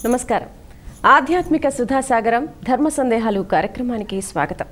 నమస్కారం. ఆధ్యాత్మిక సుధాసాగరం ధర్మ సందేహాలు కార్యక్రమానికి స్వాగతం.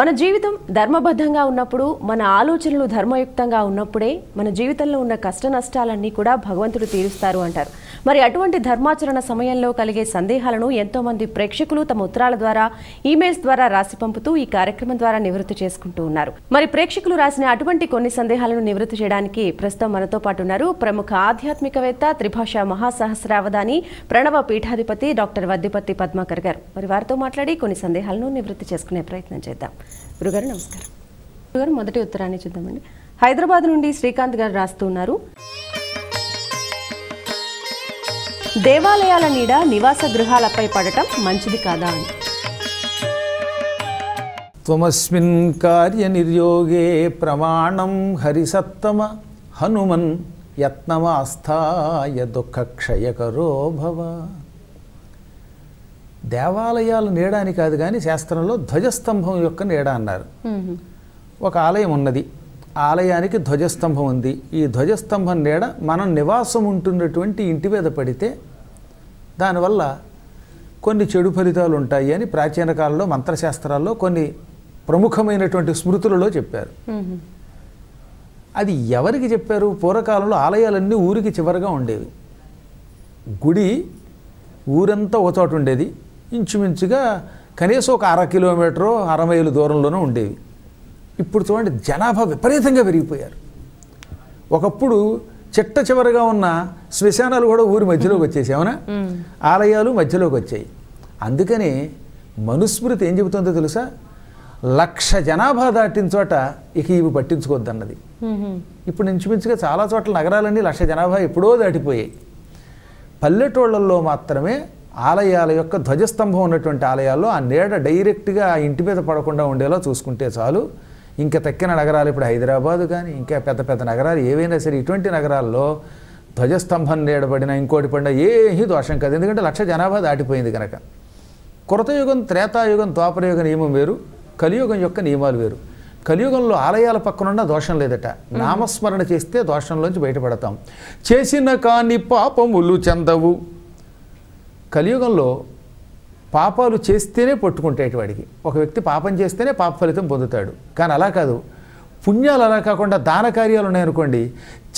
మన జీవితం ధర్మబద్ధంగా ఉన్నప్పుడు, మన ఆలోచనలు ధర్మయుక్తంగా ఉన్నప్పుడే మన జీవితంలో ఉన్న కష్ట నష్టాలన్నీ కూడా భగవంతుడు తీరుస్తారు అంటారు. మరి అటువంటి ధర్మాచరణ సమయంలో కలిగే సందేహాలను ఎంతో మంది ప్రేక్షకులు తమ ఉత్తరాల ద్వారా, ఈమెయిల్స్ ద్వారా రాసి పంపుతూ ఈ కార్యక్రమం ద్వారా నివృత్తి చేసుకుంటూ ఉన్నారు. మరి ప్రేక్షకులు రాసిన అటువంటి కొన్ని సందేహాలను నివృత్తి చేయడానికి ప్రస్తుతం మనతో పాటు ఉన్నారు ప్రముఖ ఆధ్యాత్మికవేత్త, త్రిభాషా మహాసహస్రావధాని, ప్రణవ పీఠాధిపతి డాక్టర్ వద్దిపత్తి పద్మాకర్ గారు. మరి వారితో మాట్లాడి కొన్ని సందేహాలను నివృత్తి చేసుకునే ప్రయత్నం చేద్దాం. గురుగారు నమస్కారం. గురుగారు, మొదటి ఉత్తరాన్ని చూద్దామండి. హైదరాబాద్ నుండి శ్రీకాంత్ గారు రాస్తూ ఉన్నారు. దేవాలయాల నీడ నివాస గృహాలపై పడటం మంచిది కాదా అని. త్వమస్మిన్ కార్య నిర్యోగే ప్రమాణం హరిసత్తమ హనుమన్ యత్నమాస్థాయ దుఃఖక్షయకరో భవ. దేవాలయాల నీడ అని కాదు కానీ శాస్త్రంలో ధ్వజస్తంభం యొక్క నీడ అన్నారు. ఒక ఆలయం ఉన్నది, ఆలయానికి ధ్వజస్తంభం ఉంది. ఈ ధ్వజస్తంభం నీడ మనం నివాసం ఉంటున్నటువంటి ఇంటి మీద పడితే దానివల్ల కొన్ని చెడు ఫలితాలు ఉంటాయి అని ప్రాచీన కాలంలో మంత్రశాస్త్రాల్లో కొన్ని ప్రముఖమైనటువంటి స్మృతులలో చెప్పారు. అది ఎవరికి చెప్పారు? పూర్వకాలంలో ఆలయాలన్నీ ఊరికి చివరగా ఉండేవి. గుడి ఊరంతా ఒక చోట ఉండేది. ఇంచుమించుగా కనీసం ఒక 1/2 కిలోమీటరు 1/2 మైలు దూరంలోనే ఉండేవి. ఇప్పుడు చూడండి, జనాభా విపరీతంగా పెరిగిపోయారు. ఒకప్పుడు చిట్ట చివరిగా ఉన్న శ్మశానాలు కూడా ఊరి మధ్యలోకి వచ్చేసాయి. అవునా? ఆలయాలు మధ్యలోకి వచ్చాయి. అందుకని మనుస్మృతి ఏం చెబుతుందో తెలుసా? 1,00,000 జనాభా దాటిన చోట ఇక ఇవి పట్టించుకోవద్దన్నది. ఇప్పుడు ఇంచుమించుగా చాలా చోట్ల నగరాలన్నీ 1,00,000 జనాభా ఎప్పుడో దాటిపోయాయి. పల్లెటూళ్ళల్లో మాత్రమే ఆలయాల యొక్క ధ్వజస్తంభం ఉన్నటువంటి ఆలయాల్లో ఆ నీడ డైరెక్ట్గా ఆ ఇంటి మీద పడకుండా ఉండేలా చూసుకుంటే చాలు. ఇంకా తక్కిన నగరాలు, ఇప్పుడు హైదరాబాదు కానీ ఇంకా పెద్ద పెద్ద నగరాలు ఏవైనా సరే, ఇటువంటి నగరాల్లో ధ్వజస్తంభం నీడబడినా ఇంకోటి పడినా ఏమీ దోషం కాదు. ఎందుకంటే 1,00,000 జనాభా దాటిపోయింది కనుక. కృతయుగం, త్రేతాయుగం, ద్వాపరయుగ నియమం వేరు, కలియుగం యొక్క నియమాలు వేరు. కలియుగంలో ఆలయాల పక్కనున్న దోషం లేదట. నామస్మరణ చేస్తే దోషంలోంచి బయటపడతాం. చేసిన కాని పాపములు చెందవు. కలియుగంలో పాపాలు చేస్తేనే పట్టుకుంటాయి వాడికి. ఒక వ్యక్తి పాపం చేస్తేనే పాప ఫలితం పొందుతాడు. కానీ అలా కాదు, పుణ్యాలు అలా కాకుండా దాన కార్యాలు ఉన్నాయనుకోండి,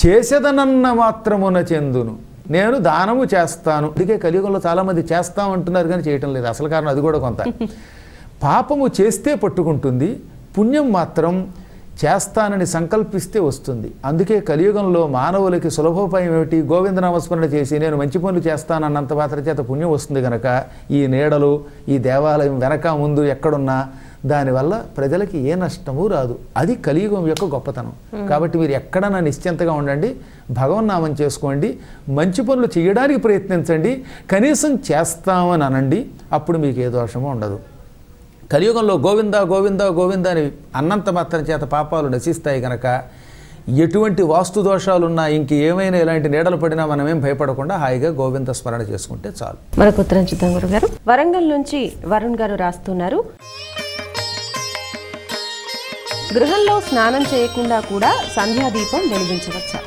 చేసేదనన్న మాత్రమున చెందును, నేను దానము చేస్తాను. అందుకే కలియుగంలో చాలామంది చేస్తామంటున్నారు కానీ చేయటం లేదు. అసలు కారణం అది కూడా కొంత. పాపము చేస్తే పట్టుకుంటుంది, పుణ్యం మాత్రం చేస్తానని సంకల్పిస్తే వస్తుంది. అందుకే కలియుగంలో మానవులకి సులభోపాయం ఏమిటి? గోవిందనామస్మరణ చేసి నేను మంచి పనులు చేస్తానన్నంత మాత్రం చేత పుణ్యం వస్తుంది కనుక ఈ నీడలు, ఈ దేవాలయం వెనక ముందు ఎక్కడున్నా దానివల్ల ప్రజలకి ఏ నష్టము రాదు. అది కలియుగం యొక్క గొప్పతనం. కాబట్టి మీరు ఎక్కడన్నా నిశ్చింతగా ఉండండి, భగవన్నామం చేసుకోండి, మంచి పనులు చేయడానికి ప్రయత్నించండి, కనీసం చేస్తామని అనండి. అప్పుడు మీకు ఏ దోషమో ఉండదు. కలియుగంలో గోవింద గోవింద గోవింద అని అన్నంత మాత్రం చేత పాపాలు నశిస్తాయి కనుక ఎటువంటి వాస్తు దోషాలున్నా, ఇంకేమైనా ఇలాంటి నీడలు పడినా మనమేం భయపడకుండా హాయిగా గోవింద స్మరణ చేసుకుంటే చాలు. మరొక ఉత్తరం చూద్దాం గురుగారు. వరంగల్ నుంచి వరుణ్ గారు రాస్తున్నారు. గృహంలో స్నానం చేయకుండా కూడా సంధ్యాదీపం వెలిగించవచ్చా?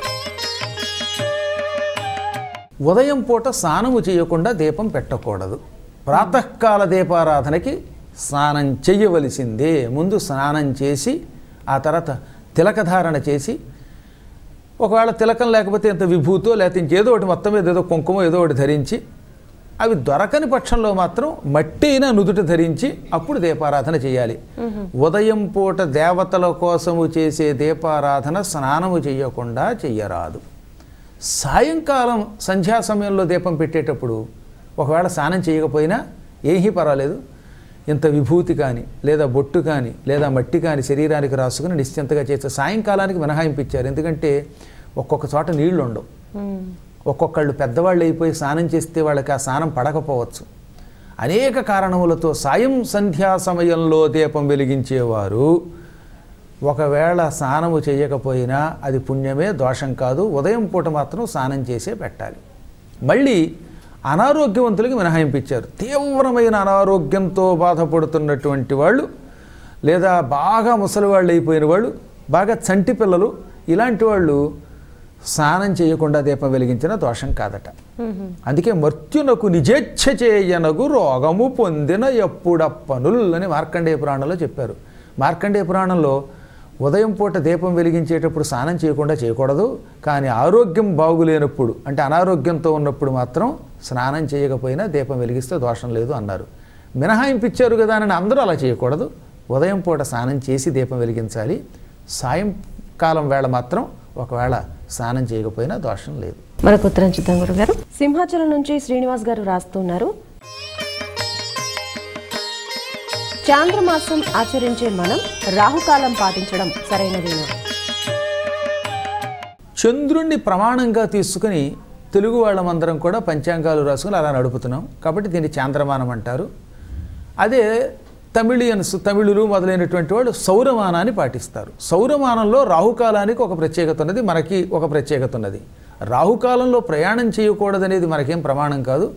ఉదయం పూట స్నానము చేయకుండా దీపం పెట్టకూడదు. ప్రాతకాల దీపారాధనకి స్నానం చెయ్యవలసిందే. ముందు స్నానం చేసి ఆ తర్వాత తిలకధారణ చేసి, ఒకవేళ తిలకం లేకపోతే ఎంత విభూతో లేకపోతే ఇంకేదో ఒకటి మొత్తం మీద ఏదో కుంకుమ ఏదో ఒకటి ధరించి, అవి దొరకని పక్షంలో మాత్రం మట్టి అయినా నుదుట ధరించి అప్పుడు దీపారాధన చేయాలి. ఉదయం పూట దేవతల కోసము చేసే దీపారాధన స్నానము చేయకుండా చెయ్యరాదు. సాయంకాలం సంధ్యా సమయంలో దీపం పెట్టేటప్పుడు ఒకవేళ స్నానం చేయకపోయినా ఏమీ పర్వాలేదు. ఇంత విభూతి కానీ లేదా బొట్టు కానీ లేదా మట్టి కానీ శరీరానికి రాసుకుని నిశ్చింతగా చేస్తే సాయంకాలానికి మినహాయింపించారు. ఎందుకంటే ఒక్కొక్క చోట నీళ్లు ఉండవు. ఒక్కొక్కళ్ళు పెద్దవాళ్ళు అయిపోయి స్నానం చేస్తే వాళ్ళకి ఆ స్నానం పడకపోవచ్చు. అనేక కారణములతో సాయం సంధ్యా సమయంలో దీపం వెలిగించేవారు ఒకవేళ స్నానము చేయకపోయినా అది పుణ్యమే, దోషం కాదు. ఉదయం పూట మాత్రం స్నానం చేసే పెట్టాలి. మళ్ళీ అనారోగ్యవంతులకి మినహాయింపించారు. తీవ్రమైన అనారోగ్యంతో బాధపడుతున్నటువంటి వాళ్ళు, లేదా బాగా ముసలి వాళ్ళు అయిపోయిన వాళ్ళు, బాగా చంటి పిల్లలు, ఇలాంటి వాళ్ళు స్నానం చేయకుండా దీపం వెలిగించిన దోషం కాదట. అందుకే మర్త్యునకు నిజేచ్ఛ చేయనగు రోగము పొందిన ఎప్పుడప్పనుల్ అని మార్కండేయ పురాణంలో చెప్పారు. మార్కండేయ పురాణంలో ఉదయం పూట దీపం వెలిగించేటప్పుడు స్నానం చేయకుండా చేయకూడదు, కానీ ఆరోగ్యం బాగులేనప్పుడు అంటే అనారోగ్యంతో ఉన్నప్పుడు మాత్రం స్నానం చేయకపోయినా దీపం వెలిగిస్తే దోషం లేదు అన్నారు. మినహాయింపు ఇచ్చారు కదా అని అందరూ అలా చేయకూడదు. ఉదయం పూట స్నానం చేసి దీపం వెలిగించాలి. సాయంకాలం వేళ మాత్రం ఒకవేళ స్నానం చేయకపోయినా దోషం లేదు. మరొక ఉత్తరం చూద్దాం గురుగారు. సింహాచలం నుంచి శ్రీనివాస్ గారు రాస్తున్నారు. చాంద్రమాసం ఆచరించే మనం రాహుకాలం పాటించడం సరైనదేనా? చంద్రుణ్ణి ప్రమాణంగా తీసుకుని తెలుగు వాళ్ళమందరం కూడా పంచాంగాలు రాసుకుని అలా నడుపుతున్నాం కాబట్టి దీన్ని చాంద్రమానం అంటారు. అదే తమిళులు మొదలైనటువంటి వాళ్ళు సౌరమానాన్ని పాటిస్తారు. సౌరమానంలో రాహుకాలానికి ఒక ప్రత్యేకత ఉన్నది, మనకి ఒక ప్రత్యేకత ఉన్నది. రాహుకాలంలో ప్రయాణం చేయకూడదనేది మనకేం ప్రమాణం కాదు.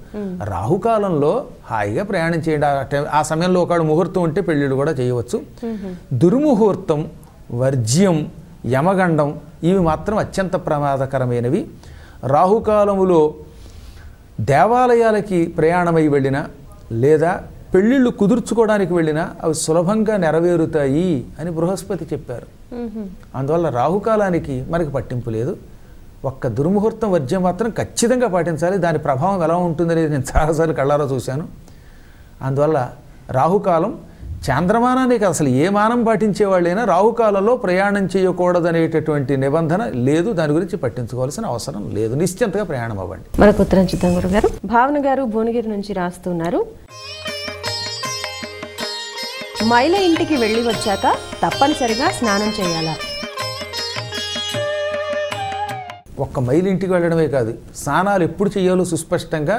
రాహుకాలంలో హాయిగా ప్రయాణం చేయండి. ఆ సమయంలో ఒకడు ముహూర్తం ఉంటే పెళ్ళిళ్ళు కూడా చేయవచ్చు. దుర్ముహూర్తం, వర్జ్యం, యమగండం ఇవి మాత్రం అత్యంత ప్రమాదకరమైనవి. రాహుకాలములో దేవాలయాలకి ప్రయాణమై వెళ్ళినా లేదా పెళ్ళిళ్ళు కుదుర్చుకోవడానికి వెళ్ళినా అవి సులభంగా నెరవేరుతాయి అని బృహస్పతి చెప్పారు. అందువల్ల రాహుకాలానికి మనకి పట్టింపు లేదు. ఒక్క దుర్ముహూర్తం వర్జ్యం మాత్రం ఖచ్చితంగా పాటించాలి. దాని ప్రభావం ఎలా ఉంటుందనేది నేను చాలాసార్లు కళ్ళారా చూశాను. అందువల్ల రాహుకాలం చాంద్రమానానికి అసలు ఏ మానం పాటించేవాళ్ళైనా రాహుకాలంలో ప్రయాణం చేయకూడదనేటటువంటి నిబంధన లేదు. దాని గురించి పట్టించుకోవాల్సిన అవసరం లేదు. నిశ్చింతగా ప్రయాణం అవ్వండి. మరొక ఉత్తరం చూద్దాం గురుగారు. భావన గారు భువనగిరి నుంచి రాస్తున్నారు. మైల ఇంటికి వెళ్ళి వచ్చాక తప్పనిసరిగా స్నానం చేయాలా? ఒక్క మైలు ఇంటికి వెళ్ళడమే కాదు, స్నానాలు ఎప్పుడు చేయాలో సుస్పష్టంగా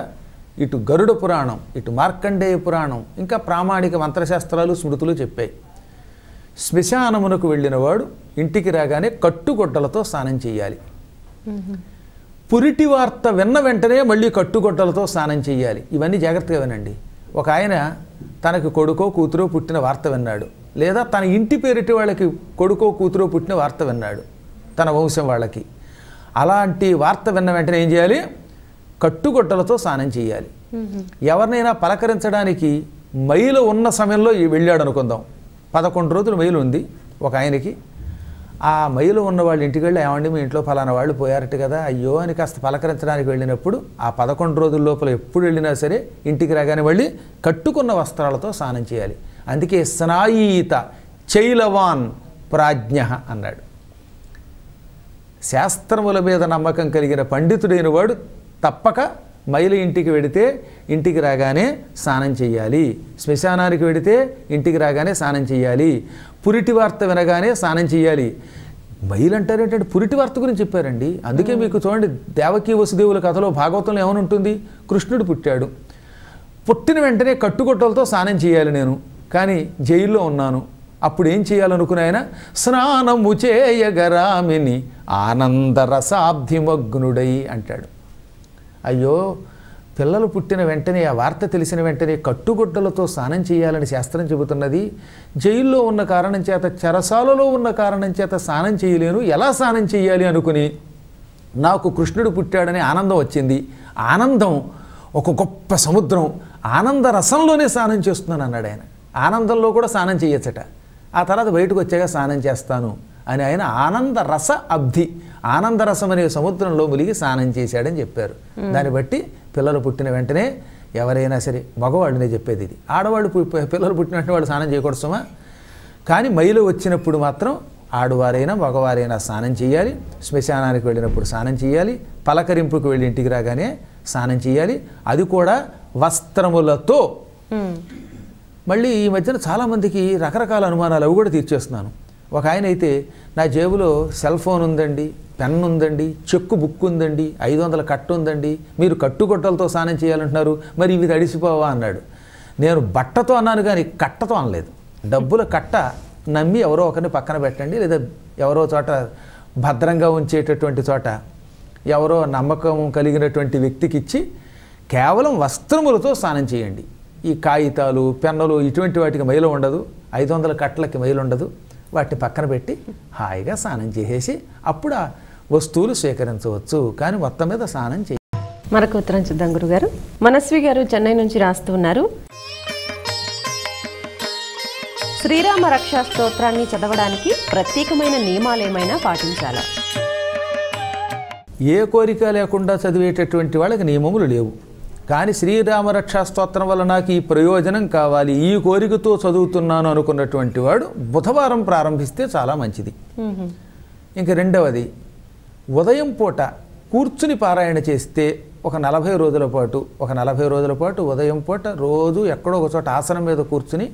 ఇటు గరుడ పురాణం, ఇటు మార్కండేయ పురాణం, ఇంకా ప్రామాణిక మంత్రశాస్త్రాలు స్మృతులు చెప్పాయి. శ్మశానమునకు వెళ్ళినవాడు ఇంటికి రాగానే కట్టుగొడ్డలతో స్నానం చేయాలి. పురిటి వార్త విన్న వెంటనే మళ్ళీ కట్టుగొడ్డలతో స్నానం చేయాలి. ఇవన్నీ జాగ్రత్తగా వినండి. ఒక ఆయన తనకి కొడుకో కూతురో పుట్టిన వార్త విన్నాడు, లేదా తన ఇంటి పేరిటి వాళ్ళకి కొడుకో కూతురో పుట్టిన వార్త విన్నాడు, తన వంశం వాళ్ళకి. అలాంటి వార్త విన్న వెంటనే ఏం చేయాలి? కట్టుగొట్టలతో స్నానం చేయాలి. ఎవరినైనా పలకరించడానికి మైలు ఉన్న సమయంలో వెళ్ళాడు అనుకుందాం. 11 రోజులు మైలు ఉంది ఒక ఆయనకి. ఆ మైలు ఉన్న వాళ్ళ ఇంటికి వెళ్ళి, ఏమండి మీ ఇంట్లో ఫలానా వాళ్ళు పోయారట కదా, అయ్యో అని కాస్త పలకరించడానికి వెళ్ళినప్పుడు ఆ 11 రోజుల లోపల ఎప్పుడు వెళ్ళినా సరే ఇంటికి రాగానే మళ్ళీ కట్టుకున్న వస్త్రాలతో స్నానం చేయాలి. అందుకే స్నాయీత చైలవాన్ ప్రాజ్ఞ అన్నాడు. శాస్త్రముల మీద నమ్మకం కలిగిన పండితుడైన వాడు తప్పక మైలు ఇంటికి వెడితే ఇంటికి రాగానే స్నానం చేయాలి. శ్మశానానికి వెడితే ఇంటికి రాగానే స్నానం చేయాలి. పురిటి వార్త వినగానే స్నానం చేయాలి. మైలు అంటారేంటంటే పురిటి వార్త గురించి చెప్పారండి. అందుకే మీకు చూడండి, దేవకీ వసుదేవుల కథలో భాగవతంలో ఏమనుంటుంది? కృష్ణుడు పుట్టాడు, పుట్టిన వెంటనే కట్టుకొట్టలతో స్నానం చేయాలి నేను, కానీ జైల్లో ఉన్నాను. అప్పుడు ఏం చేయాలనుకున్న ఆయన స్నానము చేయగరామిని ఆనందరసాబ్ధిమగ్నుడై అంటాడు. అయ్యో, పిల్లలు పుట్టిన వెంటనే ఆ వార్త తెలిసిన వెంటనే కట్టుగుడ్డలతో స్నానం చేయాలని శాస్త్రం చెబుతున్నది. జైల్లో ఉన్న కారణం చేత, చెరసాలలో ఉన్న కారణం చేత స్నానం చేయలేను, ఎలా స్నానం చేయాలి అనుకుని నాకు కృష్ణుడు పుట్టాడని ఆనందం వచ్చింది. ఆనందం ఒక గొప్ప సముద్రం, ఆనంద రసంలోనే స్నానం చేస్తున్నాను అన్నాడు ఆయన. ఆనందంలో కూడా స్నానం చేయొచ్చట. ఆ తర్వాత బయటకు వచ్చాక స్నానం చేస్తాను అని ఆయన ఆనంద రస అబ్ధి, ఆనందరసం అనే సముద్రంలో మునిగి స్నానం చేశాడని చెప్పారు. దాన్ని బట్టి పిల్లలు పుట్టిన వెంటనే ఎవరైనా సరే, మగవాళ్ళనే చెప్పేది ఇది, ఆడవాళ్ళు పిల్లలు పుట్టిన వెంటనే వాళ్ళు స్నానం చేయకూడదు సుమా. కానీ మైలు వచ్చినప్పుడు మాత్రం ఆడవారైనా మగవారైనా స్నానం చేయాలి. శ్మశానానికి వెళ్ళినప్పుడు స్నానం చేయాలి. పలకరింపుకు వెళ్ళి ఇంటికి రాగానే స్నానం చేయాలి. అది కూడా వస్త్రములతో. మళ్ళీ ఈ మధ్యన చాలామందికి రకరకాల అనుమానాలు, అవి కూడా తీర్చేస్తున్నాను. ఒక ఆయన అయితే, నా జేబులో సెల్ ఫోన్ ఉందండి, పెన్ ఉందండి, చెక్కు బుక్ ఉందండి, 500 కట్ట ఉందండి, మీరు కట్టుకొట్టలతో స్నానం చేయాలంటున్నారు, మరి ఇవి తడిసిపోవా అన్నాడు. నేను బట్టతో అన్నాను కానీ కట్టతో అనలేదు. డబ్బుల కట్ట నమ్మి ఎవరో ఒకరిని పక్కన పెట్టండి, లేదా ఎవరో చోట భద్రంగా ఉంచేటటువంటి చోట ఎవరో నమ్మకం కలిగినటువంటి వ్యక్తికి ఇచ్చి కేవలం వస్త్రములతో స్నానం చేయండి. ఈ కాగితాలు, పెన్నులు ఇటువంటి వాటికి మైలు ఉండదు, 500 కట్టలకి మైలు ఉండదు. వాటిని పక్కన పెట్టి హాయిగా స్నానం చేసేసి అప్పుడు వస్తువులు స్వీకరించవచ్చు, కానీ మొత్తం మీద స్నానం చేయాలి. మరొక ఉత్తరం చూద్దాం గురుగారు. మనస్వి గారు చెన్నై నుంచి రాస్తూ ఉన్నారు. శ్రీరామ రక్షా స్తోత్రాన్ని చదవడానికి ప్రత్యేకమైన నియమాలు ఏమైనా పాటించాలా? ఏ కోరిక లేకుండా చదివేటటువంటి వాళ్ళకి నియమములు లేవు. కానీ శ్రీరామ రక్షా స్తోత్రం వల్ల నాకు ఈ ప్రయోజనం కావాలి, ఈ కోరికతో చదువుతున్నాను అనుకున్నటువంటి వాడు బుధవారం ప్రారంభిస్తే చాలా మంచిది. ఇంక రెండవది, ఉదయం పూట కూర్చుని పారాయణ చేస్తే ఒక 40 రోజుల పాటు ఉదయం పూట రోజు ఎక్కడో ఒక చోట ఆసనం మీద కూర్చుని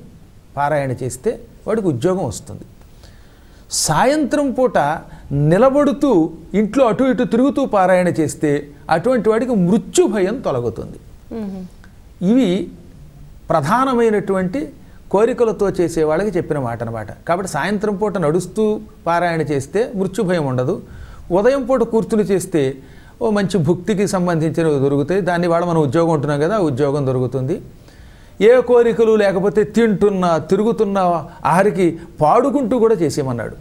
పారాయణ చేస్తే వాడికి ఉద్యోగం వస్తుంది. సాయంత్రం పూట నిలబడుతూ ఇంట్లో అటు ఇటు తిరుగుతూ పారాయణ చేస్తే అటువంటి వాడికి మృత్యు భయం తొలగుతుంది. ఇవి ప్రధానమైనటువంటి కోరికలతో చేసే వాళ్ళకి చెప్పిన మాట అన్నమాట. కాబట్టి సాయంత్రం పూట నడుస్తూ పారాయణ చేస్తే మృత్యు భయం ఉండదు. ఉదయం పూట కూర్చుని చేస్తే ఓ మంచి భుక్తికి సంబంధించినవి దొరుకుతాయి. దాన్ని వాడు మనం ఉద్యోగం ఉంటున్నాం కదా, ఉద్యోగం దొరుకుతుంది. ఏ కోరికలు లేకపోతే తింటున్నా తిరుగుతున్నా ఆఖరికి పాడుకుంటూ కూడా చేసేయమన్నాడు.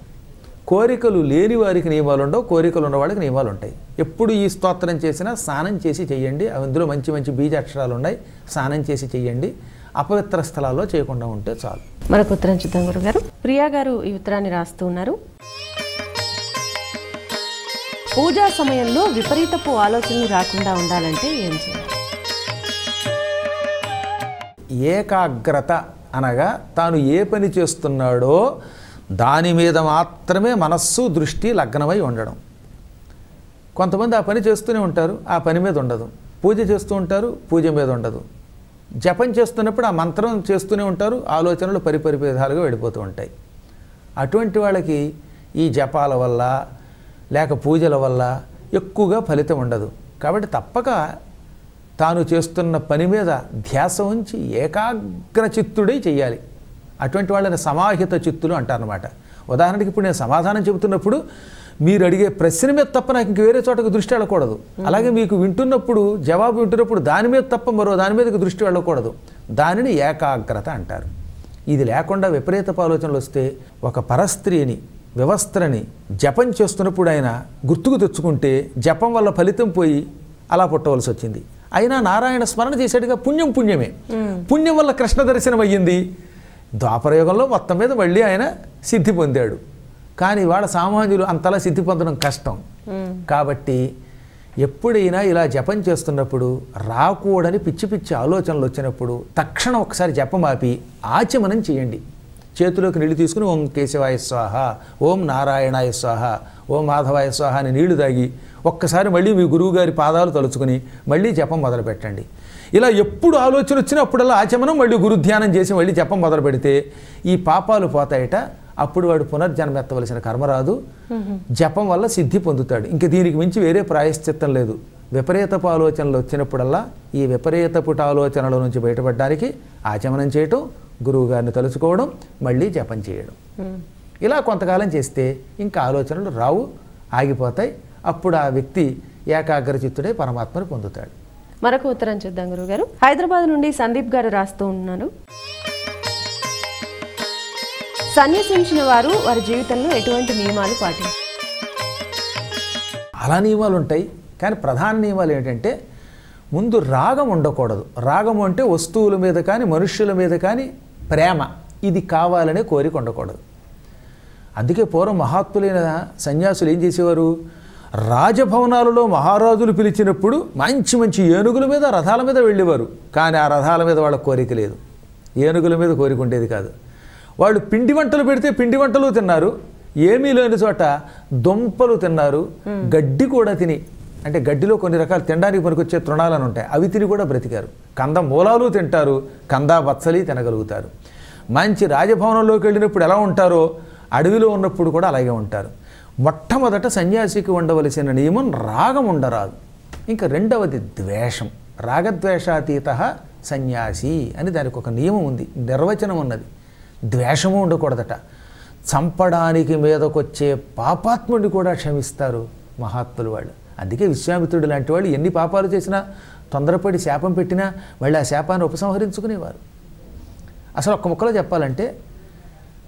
కోరికలు లేని వారికి నియమాలు ఉండవు, కోరికలు ఉన్న వాళ్ళకి నియమాలు ఉంటాయి. ఎప్పుడు ఈ స్తోత్రం చేసినా స్నానం చేసి చెయ్యండి. అందులో మంచి మంచి బీజాక్షరాలు ఉన్నాయి, స్నానం చేసి చెయ్యండి. అపవిత్ర స్థలాల్లో చేయకుండా ఉంటే చాలు. మరొక ఉత్తరం చూద్దాం గురుగారు. ప్రియా గారు ఈ ఉత్తరాన్ని రాస్తూ ఉన్నారు. పూజా సమయంలో విపరీతపు ఆలోచనలు రాకుండా ఉండాలంటే ఏం చేయాలి? ఏకాగ్రత అనగా తాను ఏ పని చేస్తున్నాడో దాని మీద మాత్రమే మనస్సు దృష్టి లగ్నమై ఉండడం. కొంతమంది ఆ పని చేస్తూనే ఉంటారు, ఆ పని మీద ఉండదు. పూజ చేస్తూ ఉంటారు, పూజ మీద ఉండదు. జపం చేస్తున్నప్పుడు ఆ మంత్రం చేస్తూనే ఉంటారు, ఆలోచనలు పరిపరిభేదాలుగా వెళ్ళిపోతూ ఉంటాయి. అటువంటి వాళ్ళకి ఈ జపాల వల్ల లేక పూజల వల్ల ఎక్కువగా ఫలితం ఉండదు. కాబట్టి తప్పక తాను చేస్తున్న పని మీద ధ్యాస ఉంచి ఏకాగ్ర చిత్తుడై చెయ్యాలి. అటువంటి వాళ్ళని సమాహిత చిత్తులు అంటారనమాట. ఉదాహరణకి ఇప్పుడు నేను సమాధానం చెబుతున్నప్పుడు మీరు అడిగే ప్రశ్న మీద తప్ప నాకు ఇంక వేరే చోటకు దృష్టి వెళ్ళకూడదు. అలాగే మీకు వింటున్నప్పుడు జవాబు వింటున్నప్పుడు దాని మీద తప్ప మరో దాని మీదకి దృష్టి వెళ్ళకూడదు. దానిని ఏకాగ్రత అంటారు. ఇది లేకుండా విపరీతపు ఆలోచనలు వస్తే ఒక పరస్త్రీని వ్యవస్థని జపం చేస్తున్నప్పుడు ఆయన గుర్తుకు తెచ్చుకుంటే జపం వల్ల ఫలితం పోయి అలా పుట్టవలసి వచ్చింది. అయినా నారాయణ స్మరణ చేసేట్టుగా పుణ్యమే. పుణ్యం వల్ల కృష్ణ దర్శనం అయ్యింది. ద్వాపరయుగంలో మొత్తం మీద మళ్ళీ ఆయన సిద్ధి పొందాడు. కానీ వాళ్ళ సామాన్యులు అంతలా సిద్ధి పొందడం కష్టం. కాబట్టి ఎప్పుడైనా ఇలా జపం చేస్తున్నప్పుడు రాకూడని పిచ్చి పిచ్చి ఆలోచనలు వచ్చినప్పుడు తక్షణం ఒకసారి జపం ఆపి ఆచమనం చేయండి. చేతిలోకి నీళ్లు తీసుకుని ఓం కేశవాయ స్వాహ, ఓం నారాయణాయ స్వాహ, ఓం మాధవాయ స్వాహ అని నీళ్లు తాగి ఒక్కసారి మళ్ళీ మీ గురువుగారి పాదాలు తలుచుకుని మళ్ళీ జపం మొదలు పెట్టండి. ఇలా ఎప్పుడు ఆలోచన వచ్చినా అప్పుడల్లా ఆచమనం, మళ్ళీ గురుధ్యానం చేసి మళ్ళీ జపం మొదలు పెడితే ఈ పాపాలు పోతాయట. అప్పుడు వాడు పునర్జన్మెత్తవలసిన కర్మ రాదు. జపం వల్ల సిద్ధి పొందుతాడు. ఇంక దీనికి మించి వేరే ప్రాయశ్చిత్తం లేదు. విపరీతపు ఆలోచనలు వచ్చినప్పుడల్లా ఈ విపరీతపు ఆలోచనల నుంచి బయటపడడానికి ఆచమనం చేయటం, గురువుగారిని తలుచుకోవడం, మళ్ళీ జపం చేయడం. ఇలా కొంతకాలం చేస్తే ఇంకా ఆలోచనలు రావు, ఆగిపోతాయి. అప్పుడు ఆ వ్యక్తి ఏకాగ్రచిత్తుడై పరమాత్మను పొందుతాడు. మరొక ఉత్తరం చూద్దాం గురుగారు. హైదరాబాద్ నుండి సందీప్ గారు రాస్తూ ఉన్నారు. సన్యసించిన వారు వారి జీవితంలో ఎటువంటి నియమాలు పాటించారు? అలా నియమాలు ఉంటాయి, కానీ ప్రధాన నియమాలు ఏంటంటే ముందు రాగం ఉండకూడదు. రాగం అంటే వస్తువుల మీద కానీ మనుష్యుల మీద కానీ ప్రేమ, ఇది కావాలనే కోరిక ఉండకూడదు. అందుకే పూర్వం మహాత్ములైన సన్యాసులు ఏం చేసేవారు, రాజభవనాలలో మహారాజులు పిలిచినప్పుడు మంచి మంచి ఏనుగుల మీద రథాల మీద వెళ్ళేవారు. కానీ ఆ రథాల మీద వాళ్ళ కోరిక లేదు, ఏనుగుల మీద కోరిక ఉండేది కాదు. వాళ్ళు పిండి వంటలు పెడితే పిండి వంటలు తిన్నారు, ఏమీ లేని చోట దుంపలు తిన్నారు, గడ్డి కూడా తిని, అంటే గడ్డిలో కొన్ని రకాలు తినడానికి పనికొచ్చే తృణాలను ఉంటాయి, అవి తిని కూడా బ్రతికారు. కంద మూలాలు తింటారు, కందా బచ్చలి తినగలుగుతారు. మంచి రాజభవనంలోకి వెళ్ళినప్పుడు ఎలా ఉంటారో అడవిలో ఉన్నప్పుడు కూడా అలాగే ఉంటారు. మొట్టమొదట సన్యాసికి ఉండవలసిన నియమం రాగం ఉండరాదు. ఇంకా రెండవది ద్వేషం. రాగద్వేషాతీత సన్యాసి అని దానికి ఒక నియమం ఉంది, నిర్వచనం ఉన్నది. ద్వేషము ఉండకూడదట. చంపడానికి మీదకొచ్చే పాపాత్ముడిని కూడా క్షమిస్తారు మహాత్ములు వాళ్ళు. అందుకే విశ్వామిత్రుడు లాంటి వాళ్ళు ఎన్ని పాపాలు చేసినా తొందరపడి శాపం పెట్టినా మళ్ళీ ఆ శాపాన్ని ఉపసంహరించుకునేవారు. అసలు ఒక్క ముక్కలో చెప్పాలంటే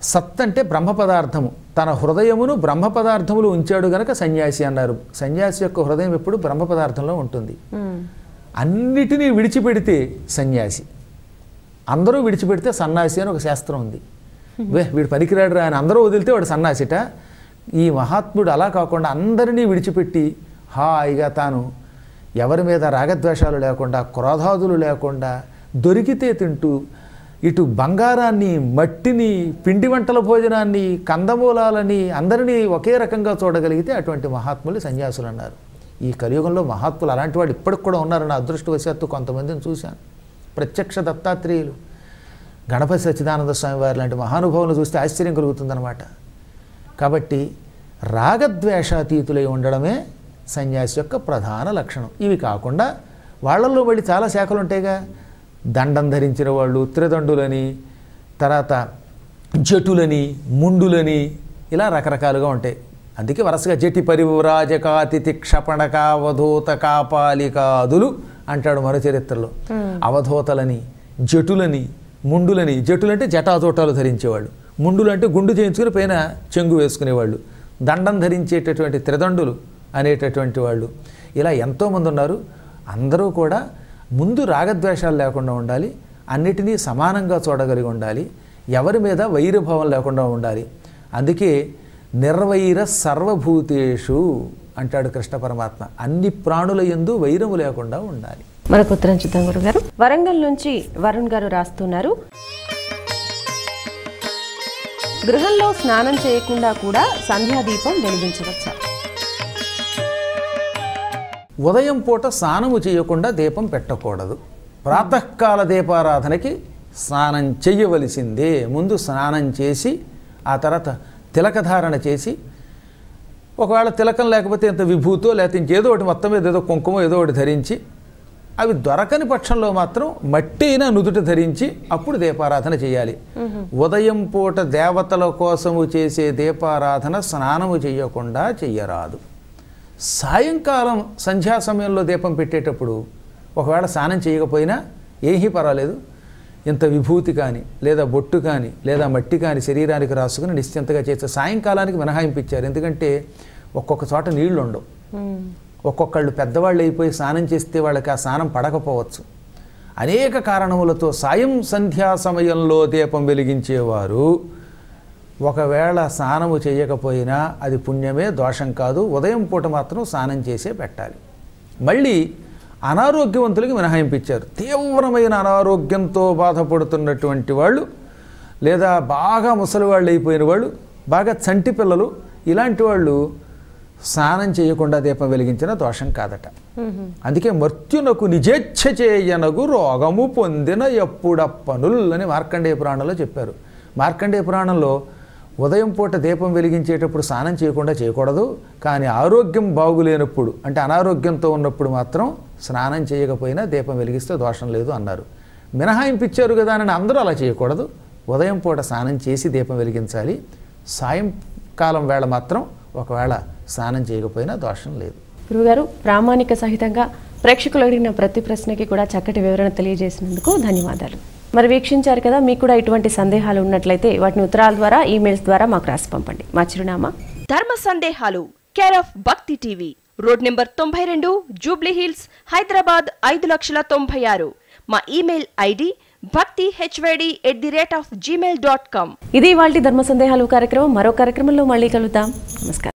సత్ అంటే బ్రహ్మ పదార్థము, తన హృదయమును బ్రహ్మ పదార్థములు ఉంచాడు గనక సన్యాసి అన్నారు. సన్యాసి యొక్క హృదయం ఎప్పుడు బ్రహ్మ పదార్థంలో ఉంటుంది. అన్నిటినీ విడిచిపెడితే సన్యాసి, అందరూ విడిచిపెడితే సన్యాసి అని ఒక శాస్త్రం ఉంది. వీడు పనికిరాడు రా అని అందరూ వదిలితే వాడు సన్యాసిట. ఈ మహాత్ముడు అలా కాకుండా అందరినీ విడిచిపెట్టి హాయిగా తాను ఎవరి మీద రాగద్వేషాలు లేకుండా, క్రోధాదులు లేకుండా, దొరికితే తింటూ ఇటు బంగారాన్ని, మట్టిని, పిండి వంటల భోజనాన్ని, కందమూలాలని అందరినీ ఒకే రకంగా చూడగలిగితే అటువంటి మహాత్ములు సన్యాసులు అన్నారు. ఈ కలియుగంలో మహాత్ములు అలాంటి వాళ్ళు ఇప్పటికి కూడా ఉన్నారు. నా అదృష్టవశాత్తు కొంతమందిని చూశాను. ప్రత్యక్ష దత్తాత్రేయులు, గణపతి సచ్చిదానంద స్వామి వారి లాంటి మహానుభావులను చూస్తే ఆశ్చర్యం కలుగుతుందన్నమాట. కాబట్టి రాగద్వేషాతీతులై ఉండడమే సన్యాసి యొక్క ప్రధాన లక్షణం. ఇవి కాకుండా వాళ్ళల్లో మళ్ళీ చాలా శాఖలు ఉంటాయిగా. దండం ధరించిన వాళ్ళు త్రిదండులని, తర్వాత జటులని, ముండులని, ఇలా రకరకాలుగా ఉంటాయి. అందుకే వరుసగా జటి పరివ్రాజకాతిథి క్షపణకావధూత కాపాలికాదులు అంటాడు మరో చరిత్రలో. అవధూతలని, జటులని, ముండులని. జటులు అంటే జటాజోటాలు ధరించేవాళ్ళు, ముండులు అంటే గుండు చేయించుకుని పైన చెంగు వేసుకునేవాళ్ళు, దండం ధరించేటటువంటి త్రిదండులు అనేటటువంటి వాళ్ళు. ఇలా ఎంతోమంది ఉన్నారు. అందరూ కూడా ముందు రాగద్వేషాలు లేకుండా ఉండాలి, అన్నిటినీ సమానంగా చూడగలిగి ఉండాలి, ఎవరి మీద వైరభావం లేకుండా ఉండాలి. అందుకే నిర్వైర సర్వభూతేషు అంటాడు కృష్ణ పరమాత్మ. అన్ని ప్రాణుల యందు వైరము లేకుండా ఉండాలి. మనకు ఉత్తరం చూద్దాం గురుగారు. వరంగల్ నుంచి వరుణ్ గారు రాస్తున్నారు. గృహంలో స్నానం చేయకుండా కూడా సంధ్యాదీపం వెలిగించవచ్చా? ఉదయం పూట స్నానము చేయకుండా దీపం పెట్టకూడదు. ప్రాతకాల దీపారాధనకి స్నానం చెయ్యవలసిందే. ముందు స్నానం చేసి ఆ తర్వాత తిలకధారణ చేసి, ఒకవేళ తిలకం లేకపోతే ఇంత విభూతో లేకపోతే ఇంకేదో ఒకటి మొత్తం మీద ఏదో కుంకుమ ఏదో ఒకటి ధరించి, అవి దొరకని పక్షంలో మాత్రం మట్టి అయినా నుదుట ధరించి అప్పుడు దీపారాధన చేయాలి. ఉదయం పూట దేవతల కోసము చేసే దీపారాధన స్నానము చేయకుండా చెయ్యరాదు. సాయంకాలం సంధ్యా సమయంలో దీపం పెట్టేటప్పుడు ఒకవేళ స్నానం చేయకపోయినా ఏమీ పర్వాలేదు. ఇంత విభూతి కానీ లేదా బొట్టు కానీ లేదా మట్టి కానీ శరీరానికి రాసుకుని నిశ్చింతగా చేస్తే సాయంకాలానికి మినహాయింపించారు. ఎందుకంటే ఒక్కొక్క చోట నీళ్లు ఉండవు, ఒక్కొక్కళ్ళు పెద్దవాళ్ళు అయిపోయి స్నానం చేస్తే వాళ్ళకి ఆ స్నానం పడకపోవచ్చు. అనేక కారణములతో సాయం సంధ్యా సమయంలో దీపం వెలిగించేవారు ఒకవేళ స్నానము చేయకపోయినా అది పుణ్యమే, దోషం కాదు. ఉదయం పూట మాత్రం స్నానం చేసే పెట్టాలి. మళ్ళీ అనారోగ్యవంతులకి మినహాయింపించారు. తీవ్రమైన అనారోగ్యంతో బాధపడుతున్నటువంటి వాళ్ళు, లేదా బాగా ముసలి వాళ్ళు అయిపోయిన వాళ్ళు, బాగా చంటి పిల్లలు, ఇలాంటి వాళ్ళు స్నానం చేయకుండా దీపం వెలిగించిన దోషం కాదట. అందుకే మర్త్యునకు నిజేచ్ఛ చేయనగు రోగము పొందిన ఎప్పుడప్పనుల్ అని మార్కండేయ పురాణంలో చెప్పారు. మార్కండేయ పురాణంలో ఉదయం పూట దీపం వెలిగించేటప్పుడు స్నానం చేయకుండా చేయకూడదు, కానీ ఆరోగ్యం బాగులేనప్పుడు అంటే అనారోగ్యంతో ఉన్నప్పుడు మాత్రం స్నానం చేయకపోయినా దీపం వెలిగిస్తే దోషం లేదు అన్నారు. మినహాయింపించారు కదా అని అందరూ అలా చేయకూడదు. ఉదయం పూట స్నానం చేసి దీపం వెలిగించాలి. సాయంకాలం వేళ మాత్రం ఒకవేళ స్నానం చేయకపోయినా దోషం లేదు. గురుగారు, ప్రామాణిక సహితంగా ప్రేక్షకులు అడిగిన ప్రతి ప్రశ్నకి కూడా చక్కటి వివరణ తెలియజేసినందుకు ధన్యవాదాలు. మరి వీక్షించారు కదా, మీకు కూడా ఇటువంటి సందేహాలు ఉన్నట్లయితే వాటిని ఉత్తరాల ద్వారా, ఈమెయిల్స్ ద్వారా మాకు రాసి పంపండి. మా చిరునామా ధర్మ సందేహాలు, కేర్ ఆఫ్ భక్తి TV, road number 92, Jubilee hills, Hyderabad 5,96,000. మా ఈమెయిల్ ఐడి bhaktihyd@gmail.com. ఇది ఇవాల్టి ధర్మ సందేహాలు కార్యక్రమం. మరో కార్యక్రమంలో మళ్ళీ కలుద్దాం. నమస్కారం.